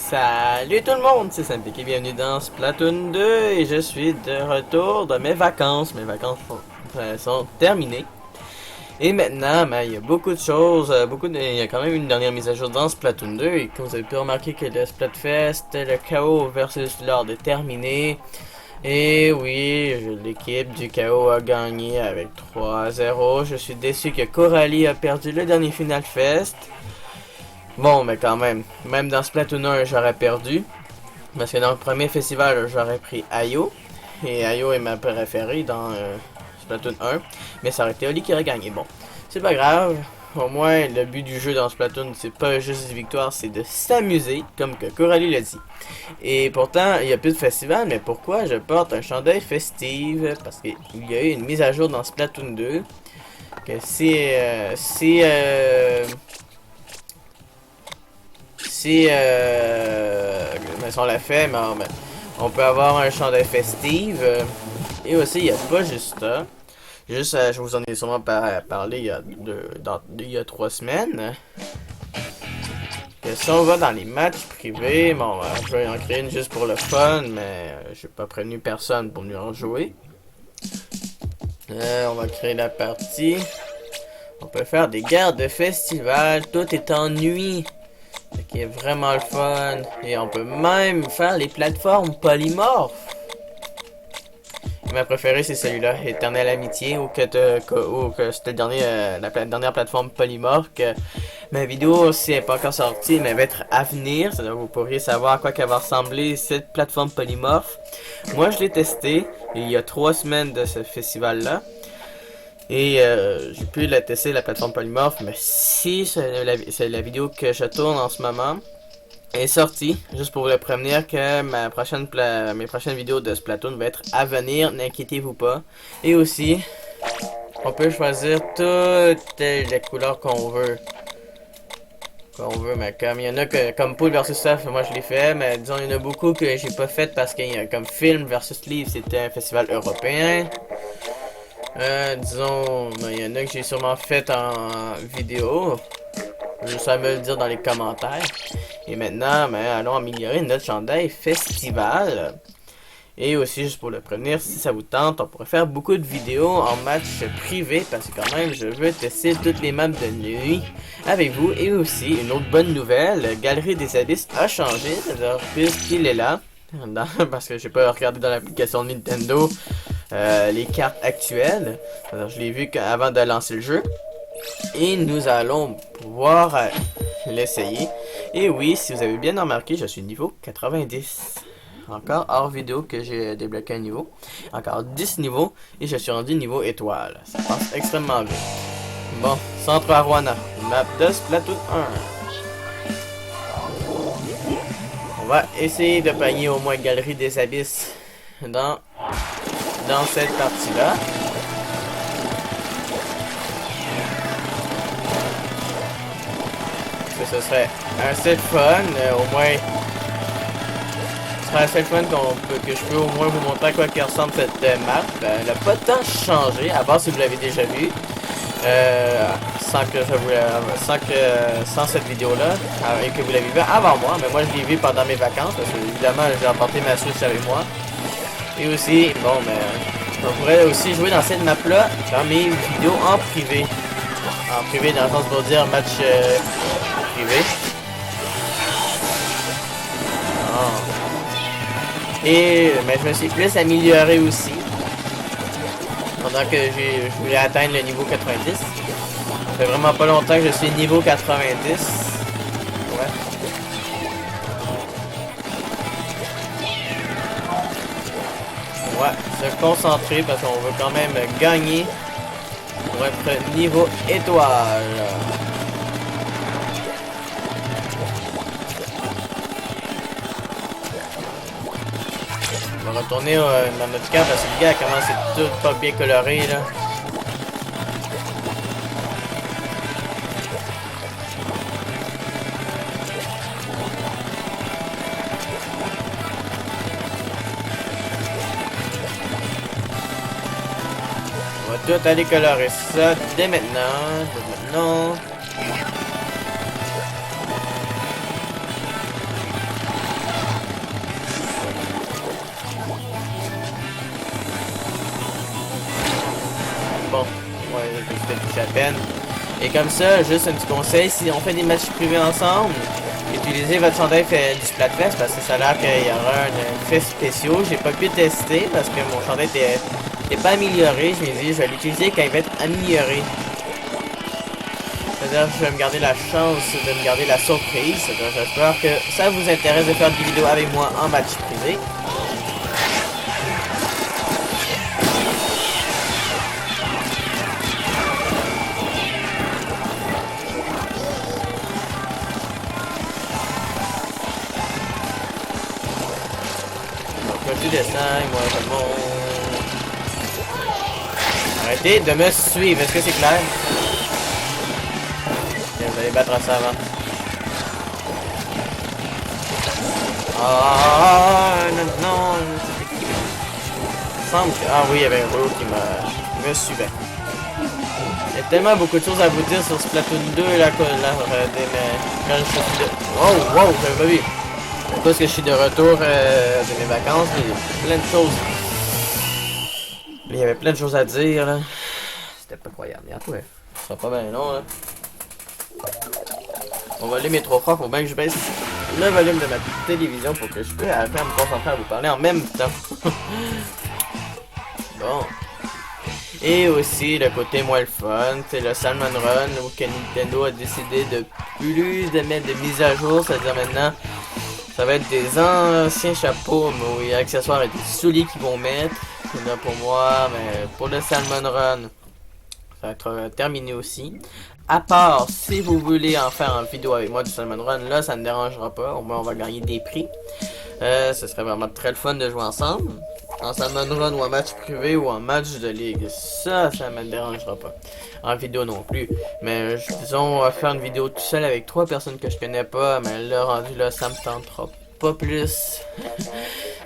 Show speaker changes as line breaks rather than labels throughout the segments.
Salut tout le monde, c'est Sampik et bienvenue dans Splatoon 2 et je suis de retour de mes vacances. Mes vacances sont terminées. Et maintenant, il y a beaucoup de choses, il y a quand même une dernière mise à jour dans Splatoon 2 et comme vous avez pu remarquer que le Splatfest, le chaos versus l'ordre est terminé. Et oui, l'équipe du chaos a gagné avec 3-0. Je suis déçu que Coralie a perdu le dernier Final Fest. Bon, mais quand même dans Splatoon 1, j'aurais perdu. Parce que dans le premier festival, j'aurais pris Ayo. Et Ayo est ma préférée dans Splatoon 1. Mais ça aurait été Oli qui aurait gagné. Bon, c'est pas grave. Au moins, le but du jeu dans Splatoon, c'est pas juste une victoire, c'est de s'amuser, comme que Coralie l'a dit. Et pourtant, il n'y a plus de festival, mais pourquoi je porte un chandail festive? Parce qu'il y a eu une mise à jour dans Splatoon 2. Que si on l'a fait, mais on peut avoir un chandail festive. Et aussi, il n'y a pas juste ça. Juste, je vous en ai sûrement parlé il y a 3 semaines. Que si on va dans les matchs privés, bon, je vais en créer une juste pour le fun, mais j'ai pas prévenu personne pour venir en jouer. On va créer la partie. On peut faire des guerres de festival, tout est en nuit. Ce qui est vraiment le fun. Et on peut même faire les plateformes polymorphes. Ma préférée c'est celui-là, Éternelle Amitié, ou que c'était la dernière plateforme polymorphe. Que ma vidéo, si elle n'est pas encore sortie, mais elle va être à venir. C'est-à-dire que vous pourriez savoir à quoi qu'elle va ressembler cette plateforme polymorphe. Moi je l'ai testé il y a 3 semaines de ce festival-là. Et j'ai pu la tester, la plateforme polymorphe, mais si c'est la vidéo que je tourne en ce moment est sortie, juste pour vous le prévenir que mes prochaines vidéos de Splatoon vont être à venir, n'inquiétez-vous pas. Et aussi, on peut choisir toutes les couleurs qu'on veut. Mais comme il y en a que, comme Pool versus Stuff, moi je l'ai fait, mais disons il y en a beaucoup que j'ai pas fait parce qu'il y a comme Film versus Livre, c'était un festival européen. Disons, il y en a que j'ai sûrement fait en vidéo. Juste à me le dire dans les commentaires. Et maintenant, allons améliorer notre chandail festival. Et aussi, juste pour le prévenir, si ça vous tente, on pourrait faire beaucoup de vidéos en match privé. Parce que quand même, je veux tester toutes les maps de nuit avec vous. Et aussi, une autre bonne nouvelle, Galerie des Abysses a changé. C'est-à-dire, puisqu'il est là. Parce que j'ai pas regardé dans l'application Nintendo les cartes actuelles. Alors, je l'ai vu avant de lancer le jeu. Et nous allons pouvoir l'essayer. Et oui, si vous avez bien remarqué, je suis niveau 90. Encore hors vidéo que j'ai débloqué un niveau. Encore 10 niveaux. Et je suis rendu niveau étoile. Ça passe extrêmement vite. Bon, Centre Arowana. Map de Splatoon 1. On va essayer de pogner au moins Galerie des Abysses dans cette partie-là. Ce serait assez fun, au moins. Ce serait assez fun que je peux au moins vous montrer à quoi qui ressemble cette map. Elle n'a pas tant changé, à part si vous l'avez déjà vu. Sans cette vidéo-là, et que vous l'avez vu avant moi, mais moi je l'ai vu pendant mes vacances, parce que évidemment j'ai emporté ma Switch avec moi. Et aussi, bon, on pourrait aussi jouer dans cette map-là dans mes vidéos en privé. En privé, dans le sens pour dire match privé. Oh. Et je me suis plus amélioré aussi. Pendant que je voulais atteindre le niveau 90. Ça fait vraiment pas longtemps que je suis niveau 90. Ouais. Se concentrer parce qu'on veut quand même gagner pour être niveau étoile. On va retourner dans notre camp parce que le gars commence à être tout pas bien coloré là. On va tout aller colorer ça dès maintenant. la peine. Et comme ça, juste un petit conseil, si on fait des matchs privés ensemble, utilisez votre chandail du Splatfest parce que ça a l'air qu'il y aura un fait spécial. J'ai pas pu tester parce que mon chandail était pas amélioré. Je me dis, je vais l'utiliser quand il va être amélioré. C'est-à-dire, je vais me garder la chance de me garder la surprise. C'est-à-dire, j'espère que ça vous intéresse de faire des vidéos avec moi en match privé. Donc, tu descends, moi je monte. Arrêtez de me suivre, est-ce que c'est clair? Vous allez battre ça avant. Ah non. Il semble que... Ah oui, il y avait un rouleau qui me suivait. Il y a tellement beaucoup de choses à vous dire sur Splatoon 2 là, quand je suis de... Oh, wow, j'avais pas vu. Parce que je suis de retour de mes vacances, il y a plein de choses. Il y avait plein de choses à dire là. C'était pas croyable, mais après, ça sera pas bien long là. On va aller mes 3 fois, faut bien que je baisse le volume de ma télévision pour que je puisse après me concentrer à vous parler en même temps. Bon. Et aussi le côté moins le fun, c'est le Salmon Run où que Nintendo a décidé de plus de mettre de mises à jour, c'est-à-dire maintenant ça va être des anciens chapeaux et accessoires et des souliers qu'ils vont mettre. C'est là pour moi, mais pour le Salmon Run, ça va être terminé aussi. À part, si vous voulez en faire une vidéo avec moi du Salmon Run, là, ça ne dérangera pas. Au moins, on va gagner des prix. Ce serait vraiment très le fun de jouer ensemble. En Salmon Run ou en match privé ou en match de ligue. Ça me dérangera pas. En vidéo non plus. Mais disons, on va faire une vidéo tout seul avec 3 personnes que je connais pas. Mais là, rendu là, ça me tentera pas plus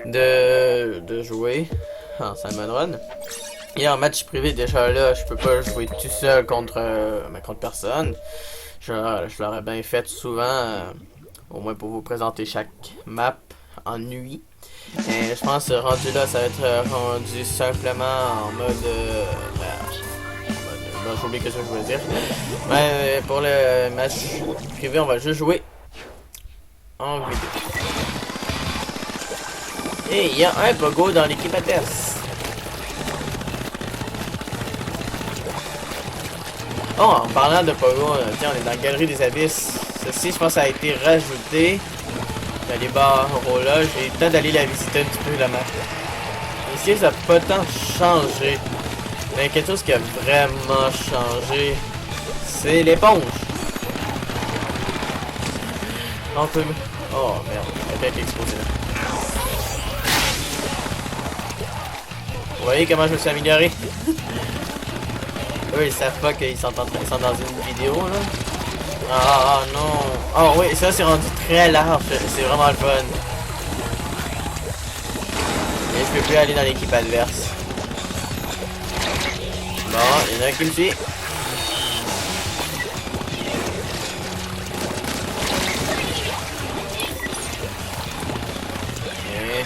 de jouer en Salmon Run. Et en match privé, déjà là, je peux pas jouer tout seul contre personne. Je l'aurais bien fait souvent, au moins pour vous présenter chaque map en nuit. Et je pense que rendu là, ça va être rendu simplement en mode... j'ai oublié ce que je voulais dire. Mais pour le match privé, on va juste jouer en vidéo. Et il y a un Pogo dans l'équipe adverse. Oh, en parlant de Pogo, tiens, on est dans la galerie des abysses. Ceci, je pense, a été rajouté. Dans les barreaux là, j'ai le temps d'aller la visiter un petit peu la map. Ici, ça n'a pas tant changé. Mais quelque chose qui a vraiment changé, c'est l'éponge. On peut... Oh merde, elle a peut-être explosé là. Vous voyez comment je me suis amélioré? Eux, ils savent pas qu'ils sont dans une vidéo, là. Ah non. Oh oui, ça c'est rendu très large. C'est vraiment le fun. Et je peux plus aller dans l'équipe adverse. Bon, il y en a un qui me suit. Ok.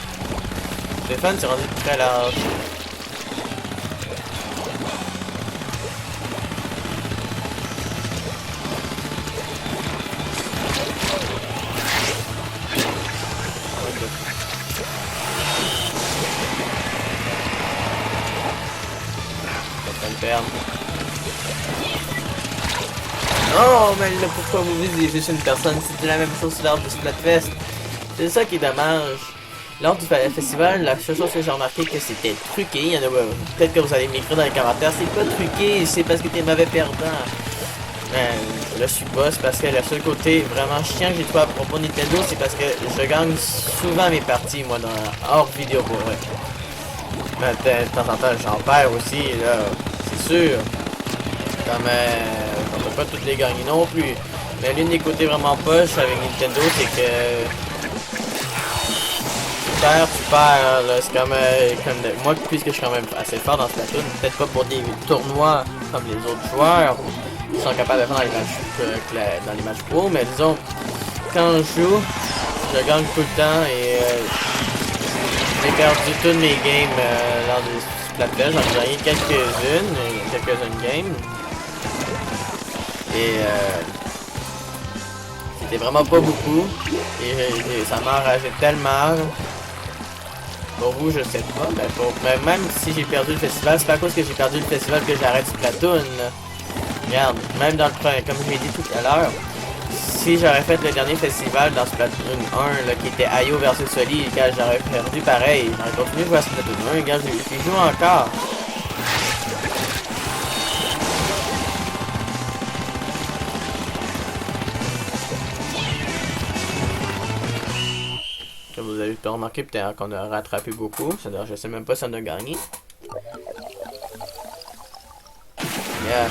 C'est fun, c'est rendu très large. Oh, mais là, pourquoi vous visez juste une personne? C'était la même chose lors du Splatfest. C'est ça qui est dommage. Lors du festival, la seule chose que j'ai remarqué que c'était truqué. Il y en a peut-être que vous allez m'écrire dans les commentaires. C'est pas truqué, c'est parce que t'es mauvais perdant. Je le suis pas, c'est parce que le seul côté vraiment chiant que j'ai trouvé à propos de Nintendo, c'est parce que je gagne souvent mes parties, moi, dans hors vidéo pour vrai. Mais de temps en temps, j'en perds aussi, là, c'est sûr. Comme on peut pas toutes les gagner non plus. Mais l'une des côtés vraiment poche avec Nintendo, c'est que tu perds, là, c'est comme moi, puisque je suis quand même assez fort dans Splatoon, peut-être pas pour des tournois comme les autres joueurs qui sont capables de faire dans les matchs pro, mais disons, quand je joue, je gagne tout le temps et j'ai perdu toutes mes games lors du Splatfest, j'en ai gagné quelques-unes games. Et c'était vraiment pas beaucoup. Et ça m'a enragé tellement. Pour vous, je sais pas, mais même si j'ai perdu le festival, c'est pas à cause que j'ai perdu le festival que j'arrête Splatoon. Regarde, même dans le premier, comme je l'ai dit tout à l'heure, si j'aurais fait le dernier festival dans Splatoon 1, là, qui était Ayo versus Soli, j'aurais perdu pareil. J'aurais continué de jouer à Splatoon 1, regarde, j'y joue encore. Comme vous avez pu remarquer, peut-être qu'on a rattrapé beaucoup. C'est-à-dire, je sais même pas si on a gagné. Yeah.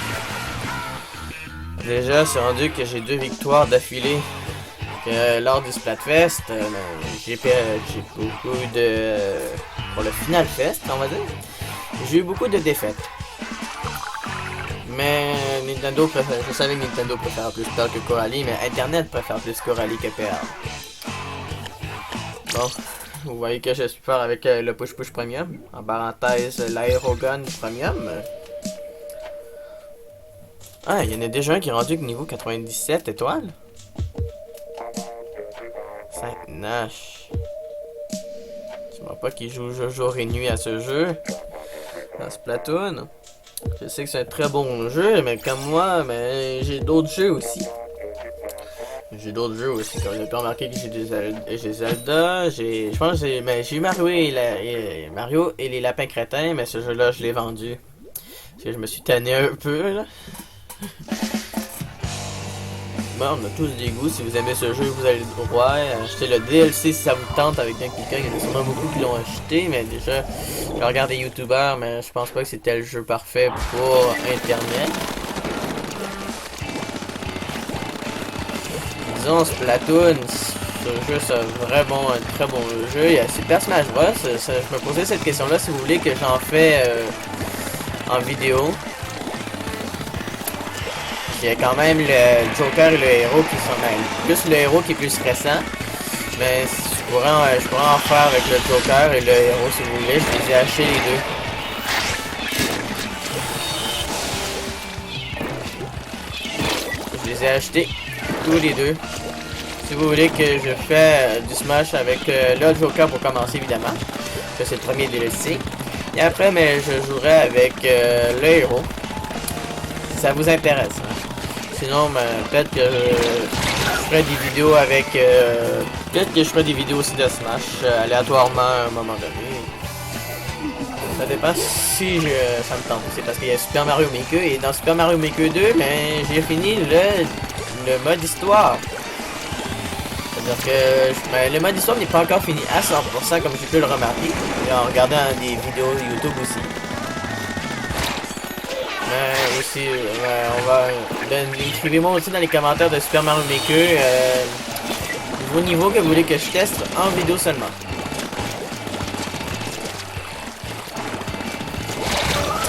Déjà, c'est rendu que j'ai 2 victoires d'affilée. Lors du Splatfest, j'ai beaucoup de... pour le Final Fest, on va dire. J'ai eu beaucoup de défaites. Mais Nintendo préfère... Je savais que Nintendo préfère plus perdre que Coralie, mais Internet préfère plus Coralie que perdre. Bon, vous voyez que je suis fort avec le Push Push Premium. En parenthèse, l'Aerogun Premium. Ah, il y en a déjà un qui est rendu niveau 97 étoiles. Saint-Nash. Tu vois pas qu'il joue jour et nuit à ce jeu. Dans Splatoon. Je sais que c'est un très bon jeu, mais comme moi, mais j'ai d'autres jeux aussi. J'ai d'autres jeux aussi, comme j'ai pu remarquer que j'ai Zelda, je pense que j'ai eu Mario et les lapins crétins, mais ce jeu-là, je l'ai vendu. Parce que je me suis tanné un peu, là. Bon, on a tous des goûts. Si vous aimez ce jeu, vous allez le droit. Achetez le DLC si ça vous tente avec quelqu'un. Il y en a sûrement beaucoup qui l'ont acheté, mais déjà, je regarde des youtubeurs, mais je pense pas que c'était le jeu parfait pour Internet. Disons, Splatoon, ce jeu, c'est vraiment un très bon jeu. Il y a Super Smash Bros. Je me posais cette question-là si vous voulez que j'en fais en vidéo. Il y a quand même le Joker et le héros qui sont plus le héros qui est plus récent. Mais je pourrais en faire avec le Joker et le héros si vous voulez. Je les ai achetés les deux. Je les ai achetés tous les deux. Si vous voulez que je fais du Smash avec le Joker pour commencer évidemment. Ça c'est le premier DLC. Et après mais je jouerai avec le héros. Si ça vous intéresse. Hein. Sinon, peut-être que je ferai des vidéos avec... peut-être que je ferai des vidéos aussi de Smash, aléatoirement à un moment donné. Ça dépend si ça me tente. C'est parce qu'il y a Super Mario Maker, et dans Super Mario Maker 2, j'ai fini le mode histoire. C'est-à-dire que le mode histoire n'est pas encore fini à 100%, comme j'ai pu le remarquer, et en regardant des vidéos YouTube aussi. Aussi, on va... Écrivez-moi aussi dans les commentaires de Super Mario Maker vos niveaux que vous voulez que je teste en vidéo seulement.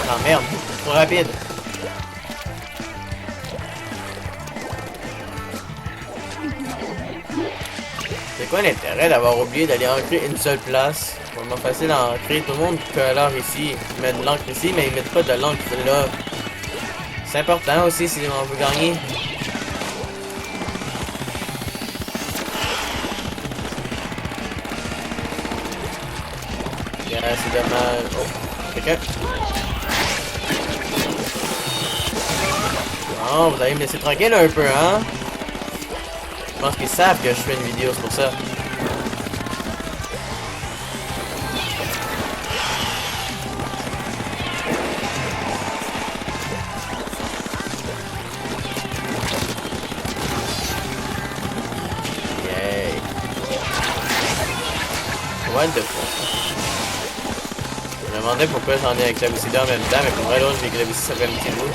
Ah merde, trop rapide. C'est quoi l'intérêt d'avoir oublié d'aller ancrer une seule place? C'est vraiment facile à ancrer, tout le monde peut alors ici. Ils mettent de l'encre ici, mais ils mettent pas de l'encre là. C'est important aussi si on veut gagner. Yeah, c'est dommage. Oh, quelqu'un? Non, vous allez me laisser tranquille un peu, hein? Je pense qu'ils savent que je fais une vidéo, c'est pour ça. What the fuck? Je me demandais pourquoi j'en ai avec Clavicidé en même temps, mais pour vrai l'autre j'ai Clavicidé ça fait un petit bout.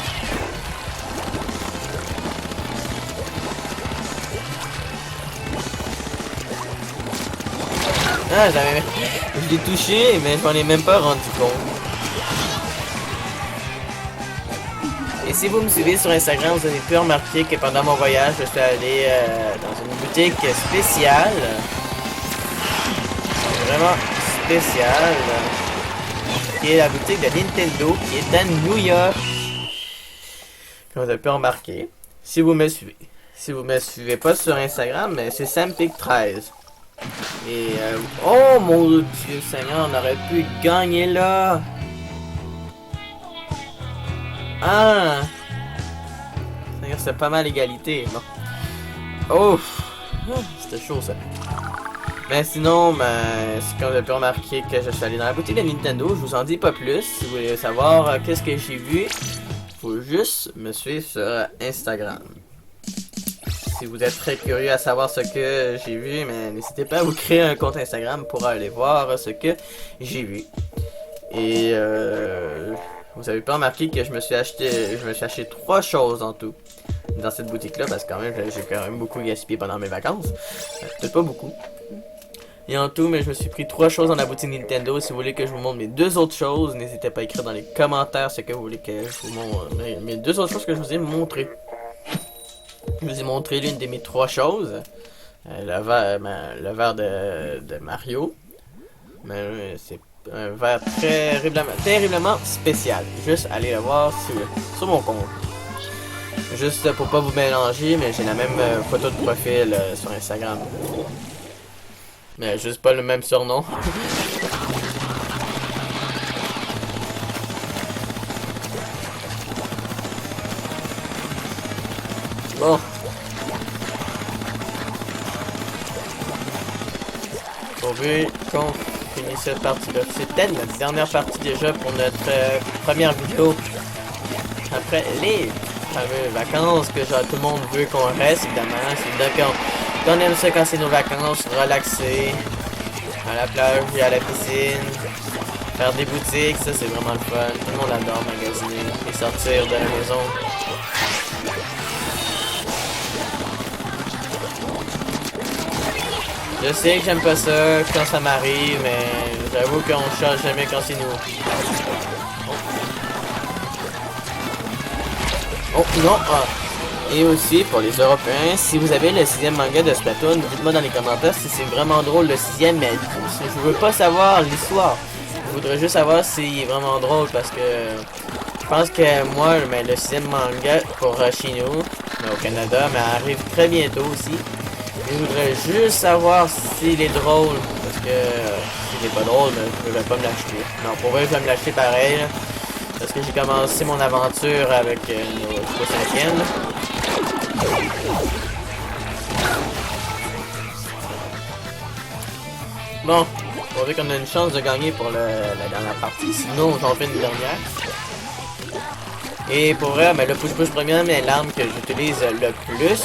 Ah, je l'ai touché, mais je m'en ai même pas rendu compte. Et si vous me suivez sur Instagram, vous avez pu remarquer que pendant mon voyage, je suis allé dans une boutique spéciale. Vraiment spéciale. Qui est la boutique de Nintendo, qui est à New York. Comme vous avez pu remarquer. si vous me suivez. Si vous me suivez pas sur Instagram, mais c'est SamPig13. Et oh mon Dieu Seigneur, on aurait pu gagner là. Ah, c'est pas mal égalité. Bon. Oh, c'était chaud ça. Mais sinon, c'est comme vous avez pu remarquer que je suis allé dans la boutique de Nintendo. Je vous en dis pas plus. Si vous voulez savoir qu'est-ce que j'ai vu, faut juste me suivre sur Instagram. Si vous êtes très curieux à savoir ce que j'ai vu, mais n'hésitez pas à vous créer un compte Instagram pour aller voir ce que j'ai vu. Et vous avez pas remarqué que je me suis acheté 3 choses en tout dans cette boutique là, parce que quand même j'ai quand même beaucoup gaspillé pendant mes vacances. Peut-être pas beaucoup. Et en tout, mais je me suis pris 3 choses dans la boutique Nintendo. Si vous voulez que je vous montre mes 2 autres choses, n'hésitez pas à écrire dans les commentaires ce que vous voulez que je vous montre. Mes 2 autres choses que je vous ai montrées. Je vous ai montré l'une de mes 3 choses. Le verre de Mario. Mais c'est un verre terriblement spécial. Juste allez le voir sur mon compte. Juste pour pas vous mélanger, mais j'ai la même photo de profil sur Instagram. Mais juste pas le même surnom. Bon. Pourvu qu'on finisse cette partie-là. C'est peut-être notre dernière partie déjà pour notre première vidéo. Après les fameuses vacances que genre, tout le monde veut qu'on reste, évidemment. C'est d'accord. On aime ça quand c'est nos vacances, relaxer, à la plage et à la piscine, faire des boutiques, ça c'est vraiment le fun. Tout le monde adore magasiner et sortir de la maison. Je sais que j'aime pas ça quand ça m'arrive, mais j'avoue qu'on change jamais quand c'est nous. Oh non, ah. Et aussi, pour les Européens, si vous avez le 6e manga de Splatoon, dites-moi dans les commentaires si c'est vraiment drôle le 6e, mais je veux pas savoir l'histoire. Je voudrais juste savoir s'il est vraiment drôle, parce que je pense que moi, le 6e manga pour chez nous, au Canada, mais arrive très bientôt aussi. Je voudrais juste savoir s'il est drôle, parce que s'il est pas drôle, je vais pas me l'acheter. Non, pour vrai, je vais me l'acheter pareil, là, parce que j'ai commencé mon aventure avec nos 5e. Bon, on voit qu'on a une chance de gagner pour la dernière partie, sinon j'en fais une dernière. Et pour vrai, le push-push premium est l'arme que j'utilise le plus.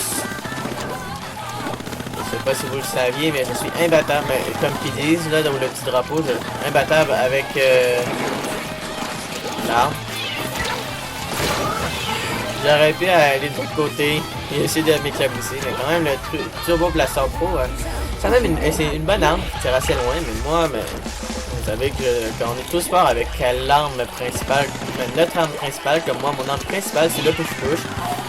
Je sais pas si vous le saviez, mais je suis imbattable, comme qu'ils disent là dans le petit drapeau, je suis imbattable avec l'arme. J'aurais pu aller de l'autre côté et essayer de m'éclabousser, mais quand même le Turbo Blaster Pro, c'est une bonne arme qui tire assez loin, mais moi, vous savez qu'on est tous forts avec l'arme principale, notre arme principale, comme moi, mon arme principale c'est le push-push.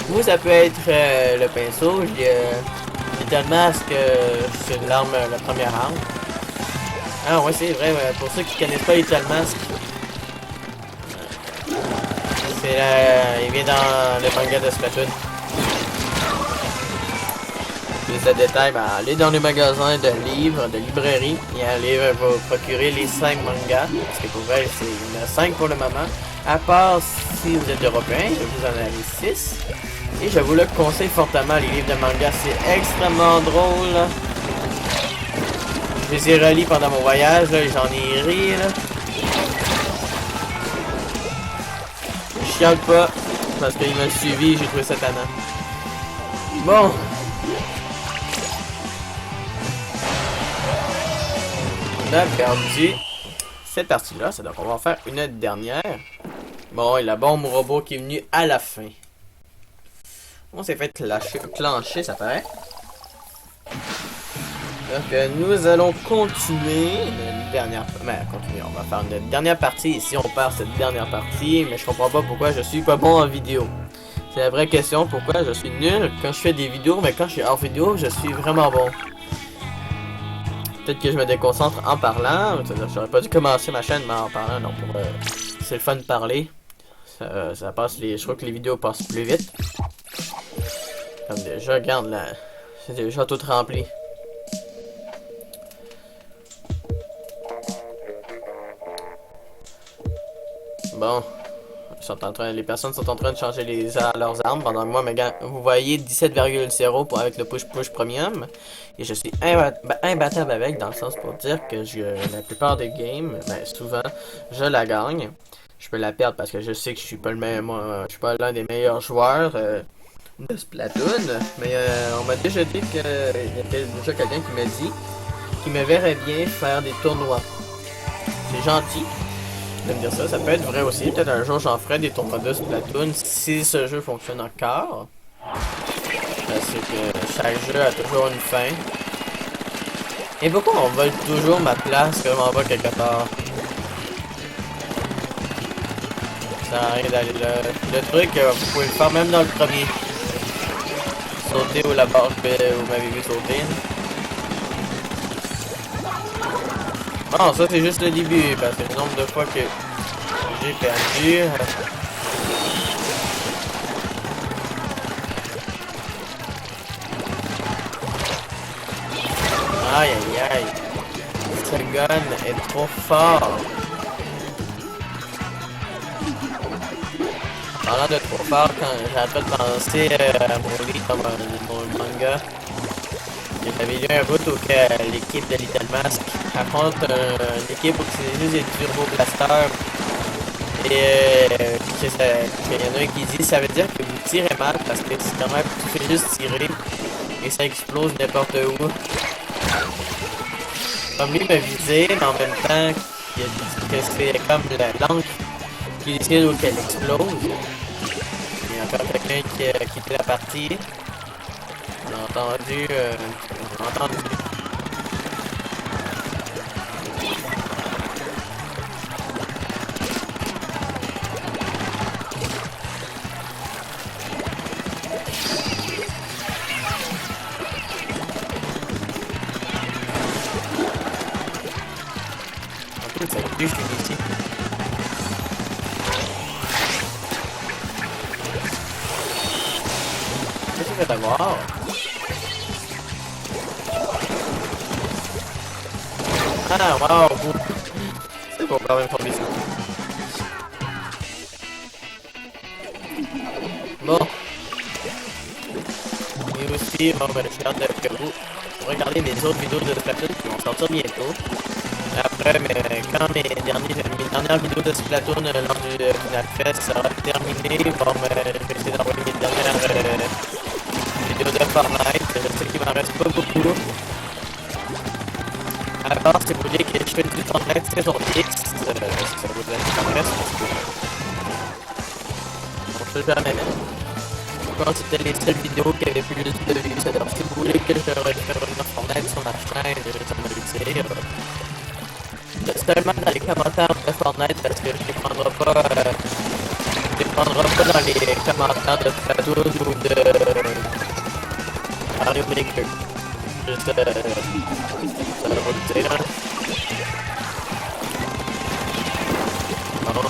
Vous, ça peut être le pinceau, Little Mask, c'est l'arme, la première arme. Ah ouais, c'est vrai, pour ceux qui connaissent pas Little Mask, il vient dans le manga de Splatoon. Plus de détails, allez dans les magasins de livres, de librairie, et allez vous procurer les 5 mangas, parce que pour vrai, il y en a 5 pour le moment. À part si vous êtes européen, vous en avez 6. Et je vous le conseille fortement, les livres de manga, c'est extrêmement drôle. Je les ai relis pendant mon voyage, et j'en ai ri, là. Je chiale pas, parce qu'il m'a suivi, j'ai trouvé ça tannant. Bon. On a perdu cette partie-là, ça donc on va en faire une dernière. Bon, et la bombe robot qui est venue à la fin. On s'est fait clencher, ça paraît. Donc nous allons continuer une dernière... on va faire une dernière partie. Ici on perd cette dernière partie, mais je comprends pas pourquoi je suis pas bon en vidéo. C'est la vraie question, pourquoi je suis nul quand je fais des vidéos, mais quand je suis hors vidéo, je suis vraiment bon. Peut-être que je me déconcentre en parlant. J'aurais pas dû commencer ma chaîne, mais en parlant, non. C'est le fun de parler. Ça passe je crois que les vidéos passent plus vite. Comme déjà, regarde là. C'est déjà tout rempli. Bon. Les personnes sont en train de changer leurs armes pendant que moi, vous voyez 17,0 avec le push-push premium. Et je suis imbattable avec, dans le sens pour dire que la plupart des games, ben souvent, je la gagne. Je peux la perdre parce que je sais que je suis pas je suis pas l'un des meilleurs joueurs de Splatoon. Mais on m'a déjà dit que il y avait déjà quelqu'un qui m'a dit qu'il me verrait bien faire des tournois. C'est gentil de me dire ça. Ça peut être vrai aussi. Peut-être un jour j'en ferai des tournois de Splatoon si ce jeu fonctionne encore. Parce que chaque jeu a toujours une fin. Et beaucoup on vole toujours ma place comme on va quelque part. Ça arrive d'aller là. Le truc, vous pouvez le faire même dans le premier. Sauter ou la barre que vous m'avez vu sauter. Non, ça c'est juste le début, parce que le nombre de fois que j'ai perdu. Aïe aïe aïe. Ce gun est trop fort. Parlant de trop fort, quand j'arrête de penser à mon livre comme mon manga, j'avais lu un bout où l'équipe de Little Mask affronte une équipe où c'est juste des turbo blasters. Et qu'il y en a un qui dit ça veut dire que vous tirez mal parce que c'est quand même tu fais juste tirer et ça explose n'importe où. Comme lui me visait, mais en même temps il a dit que c'est comme l'encre qui décide où qu'elle explose. Il y a encore quelqu'un qui quitté la partie. On a entendu. En plus, ça a plus, je suis ici. Qu'est-ce que tu fais d'avoir? Ah, wow! C'est bon, quand même tomber ça. Bon. Et aussi, bon, ben, je garde que vous regardez mes autres vidéos de Splatoon qui vont sortir bientôt. Après, mais quand mes dernières vidéos de Splatoon lors du Final Fest sera terminé, bon, je vais essayer d'envoyer mes dernières vidéos de Fortnite. Je sais qu'il m'en reste pas beaucoup. À part si vous voulez que je fasse du Fortnite saison X, si ça vous intéresse. On sait jamais. Je pense que c'était les seules vidéos qui avaient plus de vues. C'est-à-dire si vous voulez que je refasse revenir Fortnite sur ma chaîne, ça me le dire. Seulement dans les commentaires de Fortnite parce que je les prendrai pas dans les commentaires de Splatoon ou de Mario Maker. Juste ça va vous dire là. Bon.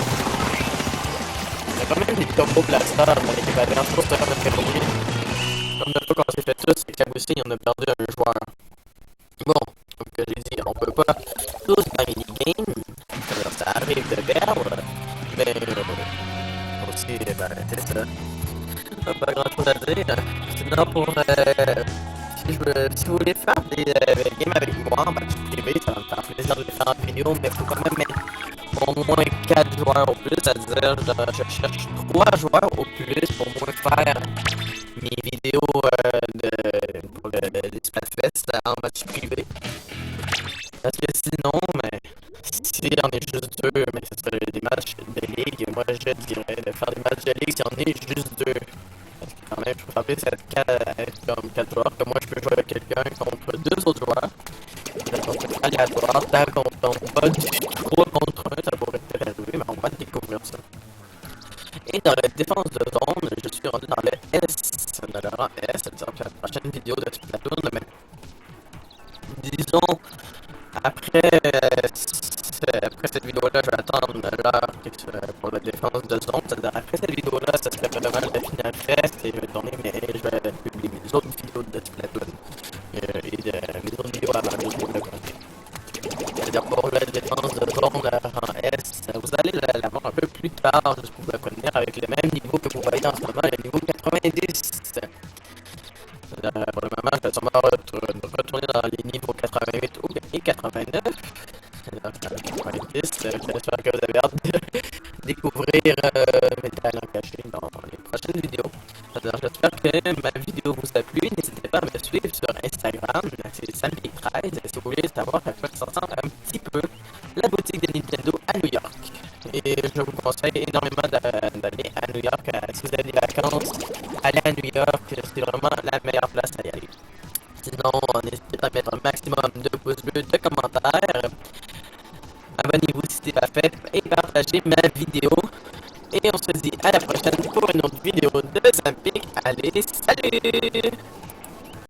Il y a quand même des combos blasters dans l'équipe adverse pour se faire notre catégorie. Comme de fois qu'on s'est fait tous, c'est qu'Aboussi on a perdu un joueur. Bon, comme que j'ai dit, on peut pas tous gagner des games. Ça arrive de perdre. Mais aussi, ben, c'est ça. Pas grand chose à dire. Sinon, si vous voulez faire des games avec moi, ben, je privé, ça va me faire plaisir de les faire en vidéo, mais il faut quand même mettre au moins 4 joueurs au plus, c'est-à-dire je cherche 3 joueurs au plus pour moins faire mes vidéos pour les Splatfest en match privé. Parce que sinon, mais si on est juste 2, mais ce serait des matchs de ligue, moi je dirais de faire des matchs de ligue si on est juste 2. Parce que quand même, je préfère plus être comme 4 joueurs, que moi je peux jouer avec quelqu'un contre 2 autres joueurs. Ça va être aléatoire, tant qu'on tombe pas du 3 contre 1, ça pourrait être arriver, mais on va découvrir ça. Et dans la défense de zone, je suis rendu dans le S, dans le rang S, c'est-à-dire que la prochaine vidéo de Splatoon, mais disons, après cette vidéo-là, je vais attendre l'heure pour la défense de zone, c'est-à-dire après cette vidéo-là, ça serait vraiment le Final Fest et je vais tourner, mais je vais publier les autres vidéos de Splatoon et de mes autres vidéos avant de les développer. Pour la défense de zone en S, vous allez l'avoir un peu plus tard, juste pour vous connaître, avec le même niveau que vous voyez en ce moment, le niveau 90. Pour le moment, je vais sûrement retourner dans les niveaux 88 et 89. Alors, 90, j'espère que vous avez hâte de découvrir mes talents cachés dans les prochaines vidéos. Alors, j'espère que ma vidéo vous a plu. N'hésitez pas à me suivre sur Instagram, c'est Sampi13, si vous voulez savoir à quoi ça ressemble un petit peu la boutique de Nintendo à New York. Et je vous conseille énormément d'aller à New York. Si vous avez des vacances, allez à New York, c'est vraiment la meilleure place à y aller. Sinon, n'hésitez pas à mettre un maximum de pouces bleus, de commentaires. Abonnez-vous si ce n'est pas fait et partagez ma vidéo. Et on se dit à la prochaine pour une autre vidéo de Zampic. Allez, salut!